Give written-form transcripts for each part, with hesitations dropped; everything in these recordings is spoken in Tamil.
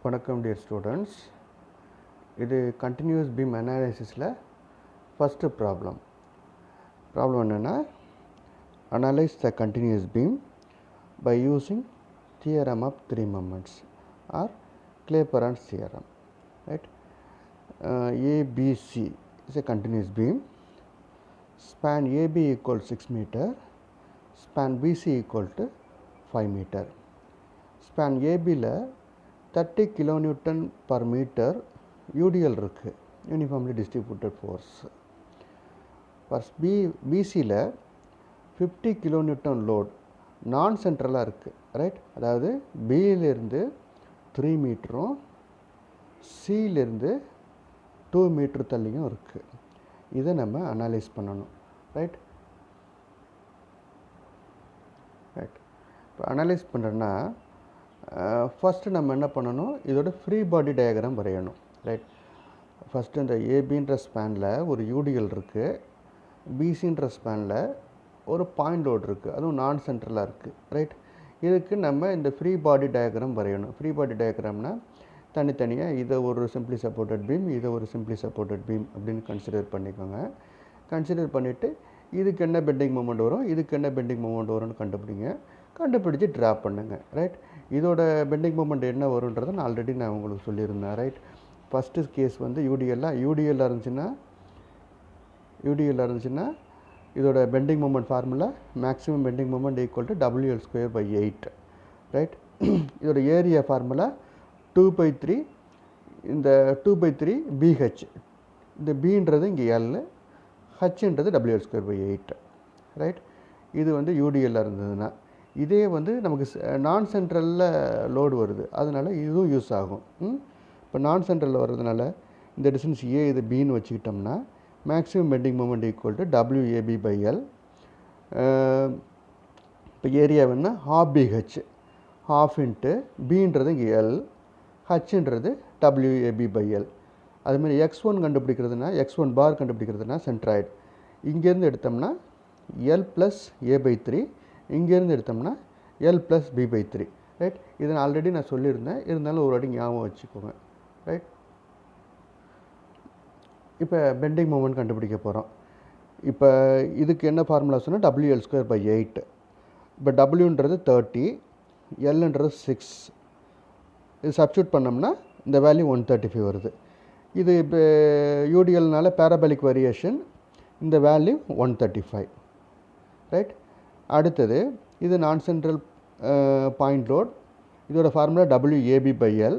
வணக்கம் dear students. இது continuous beam analysisல first problem. Problem என்னன்னா analyze the continuous beam by using theorem of three moments or Clapeyron's theorem. Right? ABC is a continuous beam. Span AB equals 6 meter. Span BC equal to 5 meter. Span AB ல 30 kilonewton per meter UDL இருக்கு, uniformly distributed force. First BC ல 50 kilonewton load நான் சென்ட்ரலாக இருக்குது, ரைட்? அதாவது பியிலிருந்து 3 மீட்டரும் சியிலிருந்து 2 மீட்டர் தள்ளியும் இருக்குது. இதை நம்ம அனலைஸ் பண்ணணும், ரைட்? இப்போ அனலைஸ் பண்ணுறேன்னா ஃபஸ்ட்டு நம்ம என்ன பண்ணணும், இதோட ஃப்ரீ பாடி டயக்ராம் வரையணும், ரைட்? ஃபஸ்ட்டு இந்த ஏபின்ற ஸ்பேனில் ஒரு யூடிஎல் இருக்குது, பிசின்ற ஸ்பேனில் ஒரு பாயிண்ட் லோட் இருக்குது, அதுவும் நான் சென்ட்ரலாக இருக்குது, ரைட்? இதுக்கு நம்ம இந்த ஃப்ரீ பாடி டயக்ராம் வரையணும். ஃப்ரீ பாடி டயக்ராம்னா தனித்தனியாக இதை ஒரு சிம்பிளி சப்போர்ட்டட் பீம், இதை ஒரு சிம்பிளி சப்போர்ட்டட் பீம் அப்படின்னு கன்சிடர் பண்ணிக்கோங்க. கன்சிடர் பண்ணிவிட்டு இதுக்கு என்ன பெண்டிங் மூமெண்ட் வரும், இதுக்கு என்ன பெண்டிங் மூமெண்ட் வரும்னு கண்டுபிடிச்சி ட்ரா பண்ணுங்கள், ரைட்? இதோட பெண்டிங் மூமெண்ட் என்ன வரும்ன்றதை நான் ஆல்ரெடி உங்களுக்கு சொல்லியிருந்தேன், ரைட்? ஃபஸ்ட்டு கேஸ் வந்து யூடிஎல்லாக இருந்துச்சுன்னா இதோட bending moment formula maximum bending moment equal to WL²/8, right? இதோட ஏரியா ஃபார்முலா 2/3, இந்த 2/3 BH, இந்த பின்றது இங்கே L, ஹச்ன்றது WL²/8, ரைட்? இது வந்து யூடிஎல்லாக இருந்ததுன்னா. இதே வந்து நமக்கு நான் சென்ட்ரலில் லோடு வருது, அதனால் இதுவும் யூஸ் ஆகும். இப்போ நான் சென்ட்ரலில் வர்றதுனால இந்த டிஸ்டன்ஸ் ஏ இது பின்னு வச்சுக்கிட்டோம்னா maximum bending moment equal to WAB/L. இப்போ ஏரியா வேணால் ஹாஃப் BH, ஹாஃப் இன்ட்டு பின்றது இங்கே L, ஹச்ன்றது WAB/L. அதுமாதிரி X1 கண்டுபிடிக்கிறதுனா, X1 பார் கண்டுபிடிக்கிறதுனா சென்ட்ராய்டு. இங்கேருந்து எடுத்தோம்னா L+A/3, இங்கேருந்து எடுத்தோம்னா L+B/3, ரைட்? இதை நான் ஆல்ரெடி சொல்லியிருந்தேன், இருந்தாலும் ஒரு வாட்டி ஞாபகம் வச்சுக்கோங்க, ரைட்? இப்போ பெண்டிங் மூமெண்ட் கண்டுபிடிக்க போகிறோம். இப்போ இதுக்கு என்ன ஃபார்முலா சொன்னால் WL²/8. இப்போ Wன்றது 30, Lன்றது 6. இது சப்ஸ்டியூட் பண்ணோம்னா இந்த வேல்யூ 135 வருது. இது இப்போ யூடிஎல்னால பேராபலிக் வேரியேஷன், இந்த வேல்யூ 135, ரைட்? அடுத்தது இது நான் சென்ட்ரல் பாயிண்ட் லோட், இதோட formula WAB/L,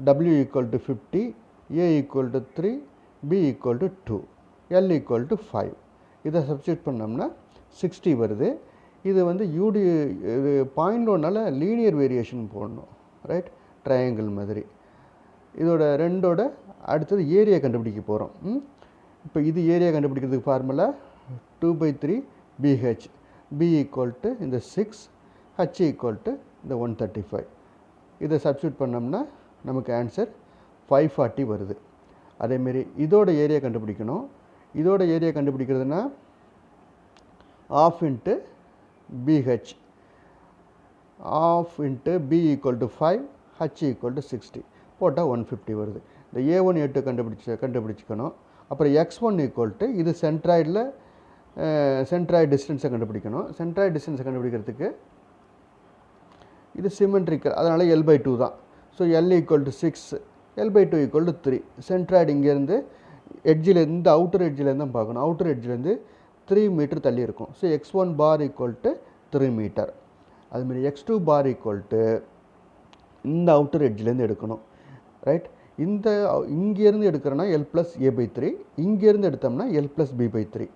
W equal to 50, A equal to 3, B equal to 2, L equal to 5. இதை சப்ஸ்டியூட் பண்ணோம்னா 60 வருது. இது வந்து இது பாயிண்ட் லோட்னால லீனியர் வேரியேஷன் போடணும், ரைட்? ட்ரையாங்கிள் மாதிரி. இதோட ரெண்டோட அடுத்தது ஏரியா கண்டுபிடிக்க போகிறோம். இப்போ இது ஏரியா கண்டுபிடிக்கிறதுக்கு formula 2/3 BH, B equal to இந்த 6, H ஈக்குவல் டு இந்த 135. இதை சப்ஸ்டியூட் பண்ணோம்னா நமக்கு ஆன்சர் 540 வருது. அதேமாரி இதோட ஏரியா கண்டுபிடிக்கணும். இதோட ஏரியா கண்டுபிடிக்கிறதுனா half into BH, half into B equal to 5, H equal to 60 போட்டால் 150 வருது. இந்த A1 A2 கண்டுபிடிச்சிக்கணும். அப்புறம் X1 ஈக்குவல் டு இது சென்ட்ராய்டில் சென்ட்ராய்டு டிஸ்டன்ஸை கண்டுபிடிக்கணும். சென்ட்ராய்டு டிஸ்டன்ஸை கண்டுபிடிக்கிறதுக்கு இது சிமெட்ரிக்கல், அதனால் L/2 தான். So L equal to 6, L/2 equal to 3. Centroid இங்கேருந்து எட்ஜிலேருந்து அவுட்டர் எட்ஜிலேருந்து தான் பார்க்கணும். அவுட்டர் எட்ஜிலேருந்து 3 மீட்டர் தள்ளி இருக்கும். So X1 bar equal to 3 metre. அதுமாரி X2 பார் ஈக்குவல் டு இந்த அவுட்டர் எட்ஜிலேருந்து எடுக்கணும், ரைட்? இந்த இங்கேருந்து எடுக்கிறோன்னா L+A/3, இங்கேருந்து எடுத்தோம்னா L+B/3.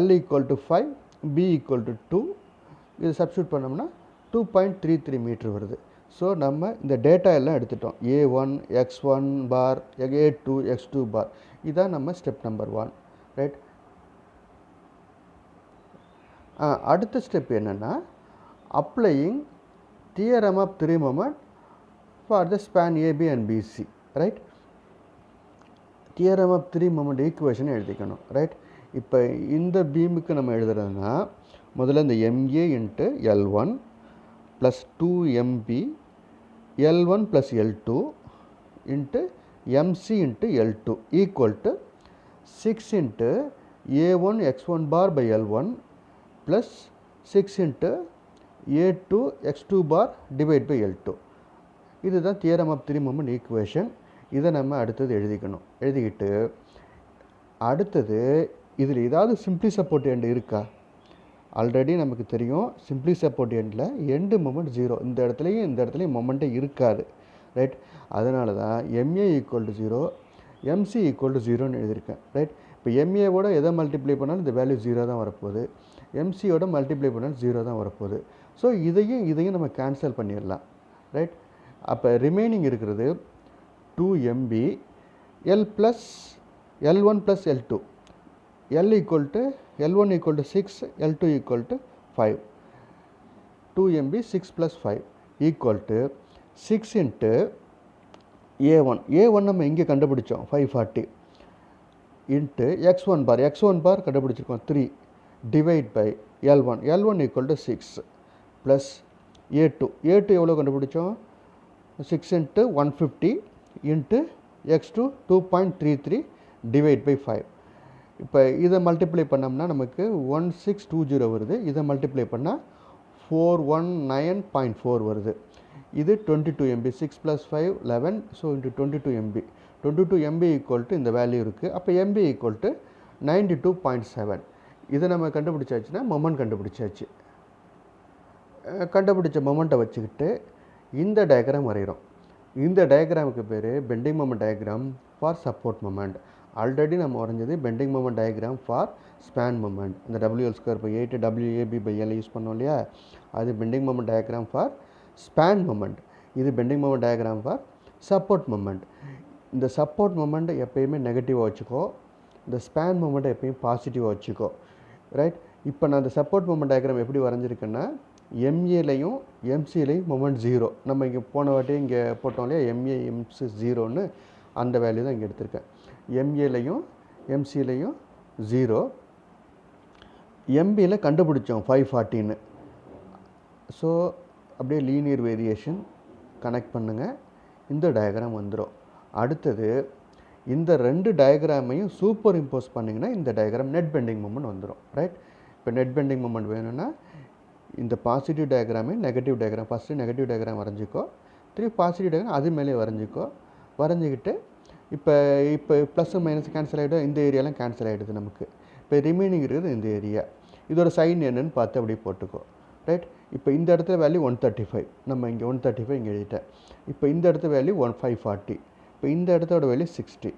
L equal to 5, B equal to 2. இது சப்ஸ்டியூட் பண்ணோம்னா 2.33 மீட்டர் வருது. ஸோ நம்ம இந்த டேட்டா எல்லாம் எடுத்துட்டோம். A1, X1 பார், A2, X2 பார். இதான் நம்ம ஸ்டெப் நம்பர் 1, ரைட்? அடுத்த ஸ்டெப் என்னென்னா applying theorem of three moment for the span AB and BC, right? Theorem of three moment ஈக்குவேஷனை எழுதிக்கணும், ரைட்? இப்போ இந்த பீமுக்கு நம்ம எழுதுறதுன்னா முதல்ல இந்த MA × L1 + 2MB L1 plus L2 into MC into L2 equal to 6 into A1 x1 bar by L1 plus 6 into A2 x2 bar divided by L2. இதுதான் theorem of three moment equation. இதை நம்ம அடுத்தது எழுதிக்கிட்டு அடுத்தது இதில் ஏதாவது சிம்பிளி சப்போர்ட் எண்ட் இருக்கா? ஆல்ரெடி நமக்கு தெரியும் சிம்பிளி சப்போர்ட் எண்டில் எண்டு மொமெண்ட் 0, இந்த இடத்துலையும் மொமெண்ட்டே இருக்காது, ரைட்? அதனால தான் MA equal to 0 MC equal to 0ன்னு எழுதியிருக்கேன், ரைட்? இப்போ MAவோட எதை மல்டிப்ளை பண்ணாலும் இந்த வேல்யூ 0 தான் வரப்போகுது, MCயோட மல்டிப்ளை பண்ணாலும் 0 தான் வரப்போகுது. ஸோ இதையும் நம்ம கேன்சல் பண்ணிடலாம், ரைட்? அப்போ ரிமைனிங் இருக்கிறது 2MB L plus L1 plus L2. L1 equal to 6, L2 equal to 5. 2MB 6 plus 5 equal to 6 into A1. A1 நம்ம இங்கே கண்டுபிடிச்சோம் 540 into x1 bar கண்டுபிடிச்சிருக்கோம் 3 divide by L1 equal to 6 plus A2 எவ்வளோ கண்டுபிடிச்சோம் 6 into 150 into x2 2.33 divide by 5. இப்போ இதை மல்டிப்ளை பண்ணோம்னா நமக்கு 1620 வருது. இதை மல்டிப்ளை பண்ணால் 419.4 வருது. இது 22 MB 6 plus 5 11. So into 22 MB equal to இந்த வேல்யூ இருக்குது. அப்போ MB ஈக்குவல் டு 92.7. இதை நம்ம கண்டுபிடிச்சாச்சுன்னா மொமெண்ட் கண்டுபிடிச்சாச்சு. கண்டுபிடிச்ச மொமெண்ட்டை வச்சுக்கிட்டு இந்த டயக்ராம் வரைகிறோம். இந்த டயக்ராமுக்கு பேர் bending moment diagram for support moment. ஆல்ரெடி நம்ம வரைஞ்சது bending moment diagram for span moment. இந்த WL²/8 WAB/L யூஸ் பண்ணோம் இல்லையா, அது bending moment diagram for span moment. இது bending moment diagram for support moment. இந்த சப்போர்ட் மொமெண்ட் எப்பயுமே நெகட்டிவாக வச்சுக்கோ, இந்த ஸ்பேன் மொமெண்ட்டை எப்பயும் பாசிட்டிவாக வச்சுக்கோ, ரைட்? இப்போ நான் இந்த சப்போர்ட் மொமெண்ட் டயக்ராம் எப்படி வரைஞ்சிருக்கேன்னா MAலையும் MCலையும் மொமெண்ட் 0. நம்ம இங்கே போன வாட்டி இங்கே போட்டோம் இல்லையா MA MC 0ன்னு, அந்த வேல்யூ தான் இங்கே எடுத்திருக்கேன். MAலையும் MCலையும் 0, MBயில் கண்டுபிடிச்சோம் 540ன்னு. ஸோ அப்படியே லீனியர் வேரியேஷன் கனெக்ட் பண்ணுங்கள், இந்த டயக்ராம் வந்துடும். அடுத்தது இந்த ரெண்டு டயக்ராமையும் சூப்பர் இம்போஸ் பண்ணிங்கன்னா இந்த டயக்ராம் நெட் பெண்டிங் மொமெண்ட் வந்துடும், ரைட்? இப்போ நெட் பெண்டிங் மொமெண்ட் வேணும்னா இந்த பாசிட்டிவ் டயக்ராமே negative diagram, first negative diagram வரைஞ்சிக்கோ, திருப்பி பாசிட்டிவ் டயக்ராம் அது மேலே வரைஞ்சிக்கிட்டு இப்போ ப்ளஸ் மைனஸ் கேன்சல் ஆகிடும், இந்த ஏரியாலாம் கேன்சல் ஆகிடுது நமக்கு. இப்போ ரிமைனிங் இருக்குது இந்த ஏரியா, இதோட சைன் என்னன்னு பார்த்து அப்படியே போட்டுக்கோ, ரைட்? இப்போ இந்த இடத்துல வேல்யூ 135, நம்ம இங்கே 135 இங்கே எழுதிட்டேன். இப்போ இந்த இடத்துல வேல்யூ 540, இப்போ இந்த இடத்தோட வேல்யூ 60.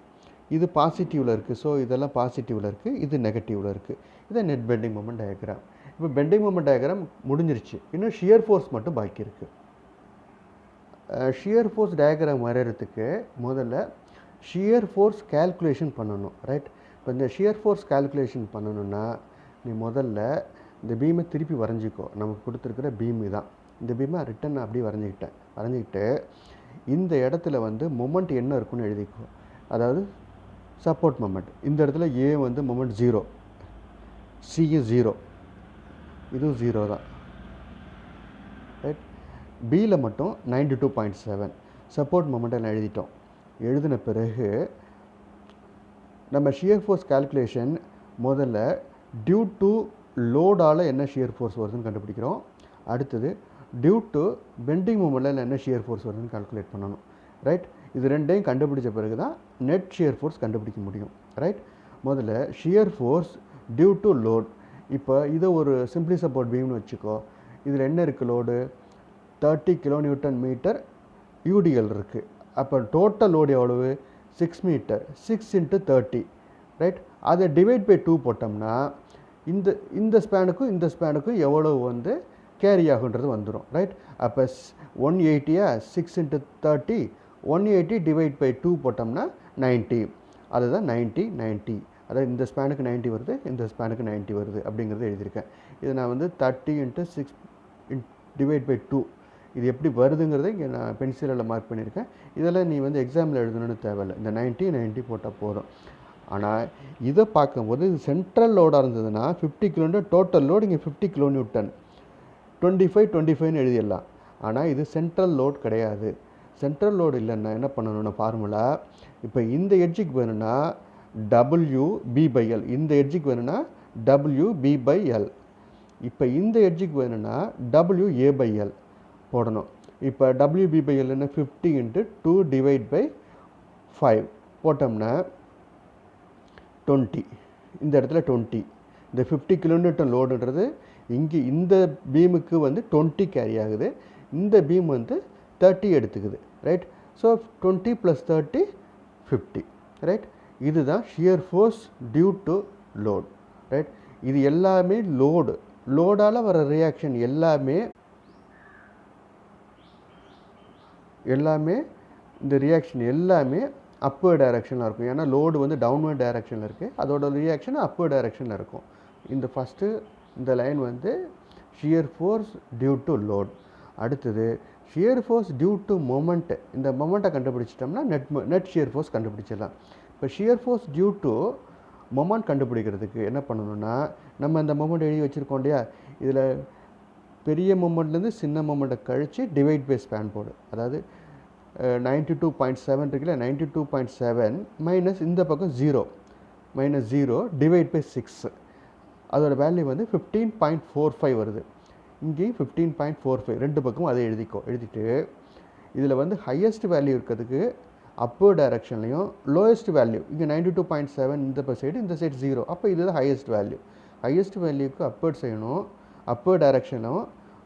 இது பாசிட்டிவில் இருக்குது, ஸோ இதெல்லாம் பாசிட்டிவில் இருக்குது, இது நெகட்டிவில் இருக்குது. இதை நெட் பெண்டிங் மொமெண்ட் டயக்ராம். இப்போ பெண்டிங் மொமெண்ட் டயக்ராம் முடிஞ்சிருச்சு, இன்னும் ஷியர் ஃபோர்ஸ் மட்டும் பாக்கி இருக்குது. ஷியர் ஃபோர்ஸ் டயக்ராம் வரைகிறதுக்கு முதல்ல ஷியர் ஃபோர்ஸ் கேல்குலேஷன் பண்ணணும், ரைட்? இப்போ இந்த ஷியர் ஃபோர்ஸ் கேல்குலேஷன் பண்ணணுன்னா நீ முதல்ல இந்த பீமை திருப்பி வரைஞ்சிக்கோ. நமக்கு கொடுத்துருக்கிற பீம் தான், இந்த பீமை ரிட்டன் அப்படியே வரைஞ்சிக்கிட்டு இந்த இடத்துல வந்து மொமெண்ட் என்ன இருக்குன்னு எழுதிக்கோ. அதாவது சப்போர்ட் மொமெண்ட், இந்த இடத்துல A வந்து மொமெண்ட் 0, C 0, இதுவும் 0 தான், ரைட்? Bயில் மட்டும் 92.7 சப்போர்ட் மொமெண்ட்டை எழுதிட்டோம். எழுதின பிறகு நம்ம ஷியர் ஃபோர்ஸ் கால்குலேஷன் முதல்ல டியூ டு லோடால் என்ன ஷியர் ஃபோர்ஸ் வருதுன்னு கண்டுபிடிக்கிறோம். அடுத்தது டியூ டு பெண்டிங் மொமெண்ட்டில் என்ன ஷியர் ஃபோர்ஸ் வருதுன்னு கால்குலேட் பண்ணணும், ரைட்? இது ரெண்டையும் கண்டுபிடிச்ச பிறகு தான் நெட் ஷியர் ஃபோர்ஸ் கண்டுபிடிக்க முடியும், ரைட்? முதல்ல shear force due to load. இப்போ இதை ஒரு சிம்பிளி சப்போர்ட் பீம்னு வச்சுக்கோ. இதில் என்ன இருக்குது லோடு? 30 kN/m UDL இருக்குது. அப்போ டோட்டல் லோடு எவ்வளவு? 6 மீட்டர், 6 × 30, ரைட்? அதை டிவைட் பை 2 போட்டோம்னா இந்த ஸ்பேனுக்கும் எவ்வளோ வந்து கேரி ஆகுன்றது வந்துடும், ரைட்? அப்போ 180 6 × 30, 180 டிவைட் பை 2 போட்டோம்னா 90. அதுதான் 90. அதாவது இந்த ஸ்பேனுக்கு 90 வருது, இந்த ஸ்பேனுக்கு 90 வருது அப்படிங்கிறது எழுதியிருக்கேன். இது நான் வந்து 30 × 6 டிவைட் பை 2 இது எப்படி வருதுங்கிறத இங்கே நான் பென்சிலில் மார்க் பண்ணியிருக்கேன். இதெல்லாம் நீ வந்து எக்ஸாமில் எழுதணும்னு தேவையில்லை, இந்த 90 போட்டால் போதும். ஆனால் இதை பார்க்கும்போது இது சென்ட்ரல் லோடாக இருந்ததுன்னா 50 kN, டோட்டல் லோடு இங்கே 50 kN, 25 25ன்னு எழுதிடலாம். ஆனால் இது சென்ட்ரல் லோட் கிடையாது, சென்ட்ரல் லோடு இல்லைன்னா என்ன பண்ணணும்னா ஃபார்முலா, இப்போ இந்த எட்ஜுக்கு வேணும்னா WB/L, இந்த எட்ஜுக்கு வேணும்னா WB/L, இப்போ இந்த எட்ஜுக்கு வேணும்னா WA/L போடணும். இப்போ WB/L என்ன 50 × 2 / 5 போட்டோம்னா 20, இந்த இடத்துல 20. இந்த 50 kN லோடுன்றது இங்கே இந்த பீமுக்கு வந்து 20 கேரி ஆகுது, இந்த பீம் வந்து 30 எடுத்துக்குது, ரைட். So 20 + 30 50, right. இதுதான் shear force due to load, right. இது எல்லாமே லோடால் வர ரியாக்ஷன் எல்லாமே இந்த ரியாக்ஷன் எல்லாமே அப்வர்ட் டைரக்ஷனில் இருக்கும். ஏன்னா லோடு வந்து டவுன்வர்ட் டைரக்ஷனில் இருக்குது, அதோட ரியாக்ஷன் அப்வர்ட் டைரக்ஷனில் இருக்கும். இந்த ஃபஸ்ட்டு இந்த லைன் வந்து shear force due to load. அடுத்தது shear force due to moment. இந்த மொமெண்ட்டை கண்டுபிடிச்சிட்டோம்னா நெட் ஷியர் ஃபோர்ஸ் கண்டுபிடிச்சிடலாம். இப்போ shear force due to moment கண்டுபிடிக்கிறதுக்கு என்ன பண்ணணும்னா, நம்ம இந்த மொமெண்ட் எழுதி வச்சுருக்கோம் இல்லையா, இதில் பெரிய மொமெண்ட்லேருந்து சின்ன மொமெண்ட்டை கழித்து டிவைட் பை ஸ்பேன் போடு. அதாவது 92.7 இருக்குல்ல, 92.7 மைனஸ் இந்த பக்கம் 0 டிவைட் பை 6, அதோட வேல்யூ வந்து 15.45 வருது. இங்கேயும் 15.45, ரெண்டு பக்கமும் அதை எழுதிட்டு இதில் வந்து ஹையஸ்ட் வேல்யூ இருக்கிறதுக்கு அப்பர் டைரக்ஷன்லையும் லோயஸ்ட் வேல்யூ இங்கே 92.7 இந்த சைடு, இந்த சைடு 0, அப்போ இதுதான் ஹையஸ்ட் வேல்யூ. ஹையஸ்ட் வேல்யூக்கு அப்பர் செய்யணும், அப்பர் டைரக்ஷனும்,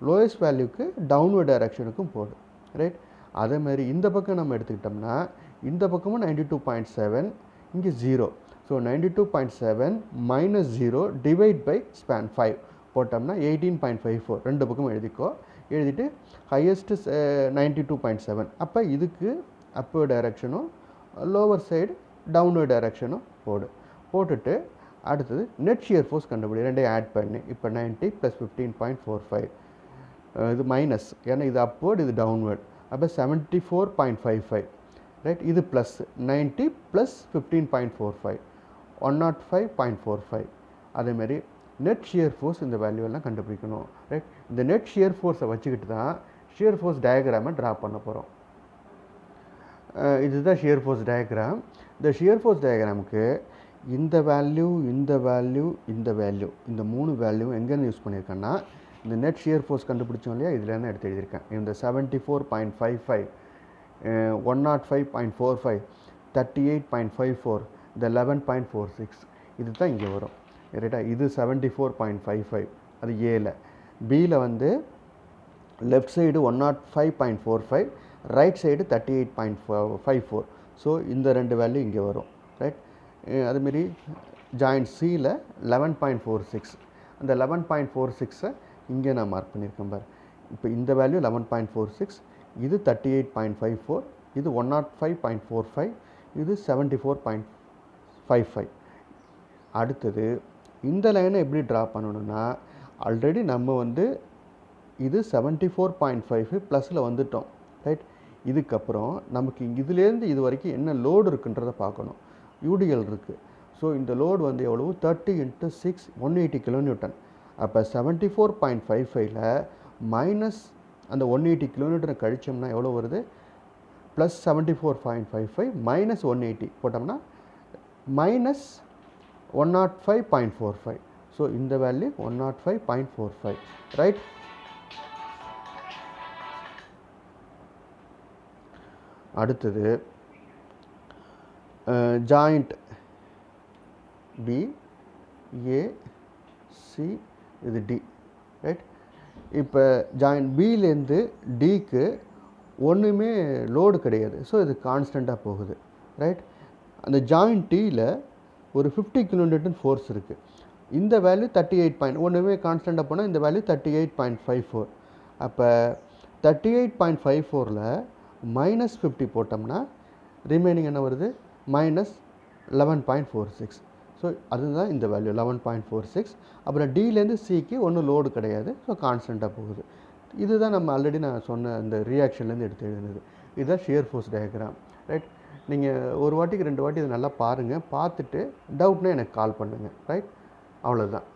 லோயஸ்ட் வேல்யூக்கு டவுன்வர்ட் டைரக்ஷனுக்கும் போடும், ரைட். அதே மாதிரி இந்த பக்கம் நம்ம எடுத்துக்கிட்டோம்னா இந்த பக்கமும் 92.7, இங்கே 0. So 92.7 minus 0 divide by span 5 போட்டோம்னா 18.54, ரெண்டு பக்கமும் எழுதிட்டு ஹையஸ்ட்டு 92.7, அப்போ இதுக்கு அப்பர் டைரக்ஷனும் லோவர் சைடு டவுன்வர்ட் டைரக்ஷனும் போட்டுட்டு அடுத்தது நெட் ஷியர் ஃபோர்ஸ் கண்டுபிடி, ரெண்டையும் ஆட் பண்ணி. இப்போ 90 + 15.45, இது மைனஸ், ஏன்னா இது அப்வர்ட் இது டவுன்வர்ட், அப்போ 74.55, ரைட். இது ப்ளஸ் 90 + 15.45 105.45. அதேமாதிரி நெட் ஷியர் ஃபோர்ஸ் இந்த வேல்யூ எல்லாம் கண்டுபிடிக்கணும், ரைட். இந்த நெட் ஷியர் ஃபோர்ஸை வச்சுக்கிட்டு தான் ஷியர் ஃபோர்ஸ் டயக்ராமை ட்ரா பண்ண போகிறோம். இதுதான் ஷியர் ஃபோர்ஸ் டயக்ராம். இந்த ஷியர் ஃபோர்ஸ் டயக்ராமுக்கு இந்த வேல்யூ இந்த மூணு வேல்யூ எங்கேருந்து யூஸ் பண்ணியிருக்கேன்னா, இந்த நெட் ஷியர் ஃபோர்ஸ் கண்டுபிடிச்சோம் இல்லையா, இதுலேருந்து எடுத்து எழுதியிருக்கேன். இந்த 74.55, 105.45, 38.54, இந்த 11.46, இது தான் இங்கே வரும், ரைட்டா. இது 74.55, அது ஏல. பியில் வந்து left side 105.45, right side 38.54. So இந்த ரெண்டு வேல்யூ இங்கே வரும், ரைட். அதுமாரி ஜாயிண்ட் சியில் 11.46, அந்த 11.46 இங்கே நான் மார்க் பண்ணியிருக்கேன் பாரு. இப்போ இந்த வேல்யூ 11.46, இது 38.54, இது 105.45, இது 74.55. அடுத்தது இந்த லைனை எப்படி ட்ரா பண்ணணும்னா, ஆல்ரெடி நம்ம வந்து இது 74.55 ப்ளஸில் வந்துட்டோம், ரைட். இதுக்கப்புறம் நமக்கு இதுலேருந்து இது வரைக்கும் என்ன லோடு இருக்குன்றதை பார்க்கணும். யூடிஎல் இருக்குது. ஸோ இந்த லோடு வந்து எவ்வளவு, 30 × 6 180 kN. அப்போ 74.55ல் மைனஸ் அந்த 180 kN கழிச்சோம்னா எவ்வளோ வருது, ப்ளஸ் 74.55 மைனஸ் 180 போட்டோம்னா மைனஸ் 105.45. ஸோ இந்த வேல்யூ 105.45, ரைட். அடுத்தது ஜாயிண்ட் பி, ஏ, சி, இது டி, ரைட். இப்போ ஜாயிண்ட் பிலேருந்து டிக்கு ஒன்றுமே லோடு கிடையாது, ஸோ இது கான்ஸ்டண்ட்டாக போகுது, ரைட். அந்த ஜாயிண்ட் டியில் ஒரு 50 kN ஃபோர்ஸ் இருக்குது. இந்த வேல்யூ 38. ஒன்றுமே கான்ஸ்டண்ட்டாக போனால் இந்த வேல்யூ 38.54. அப்போ 38.54ல் மைனஸ் 50 போட்டோம்னா ரிமைனிங் என்ன வருது, மைனஸ் 11.46. ஸோ அதுதான் இந்த வேல்யூ 11.46. அப்புறம் டிலேருந்து சிக்கு ஒன்றும் லோடு கிடையாது, ஸோ கான்ஸ்டண்ட்டாக போகுது. இதுதான் நம்ம ஆல்ரெடி நான் சொன்ன இந்த ரியாக்ஷன்லேருந்து எடுத்து எழுதுனது. இதுதான் ஷியர் ஃபோர்ஸ் டயக்ராம், ரைட். நீங்கள் ஒரு வாட்டிக்கு 2 வாட்டி இதை நல்லா பாருங்கள், பார்த்துட்டு டவுட்னா எனக்கு கால் பண்ணுங்கள், ரைட். அவ்வளோதான்.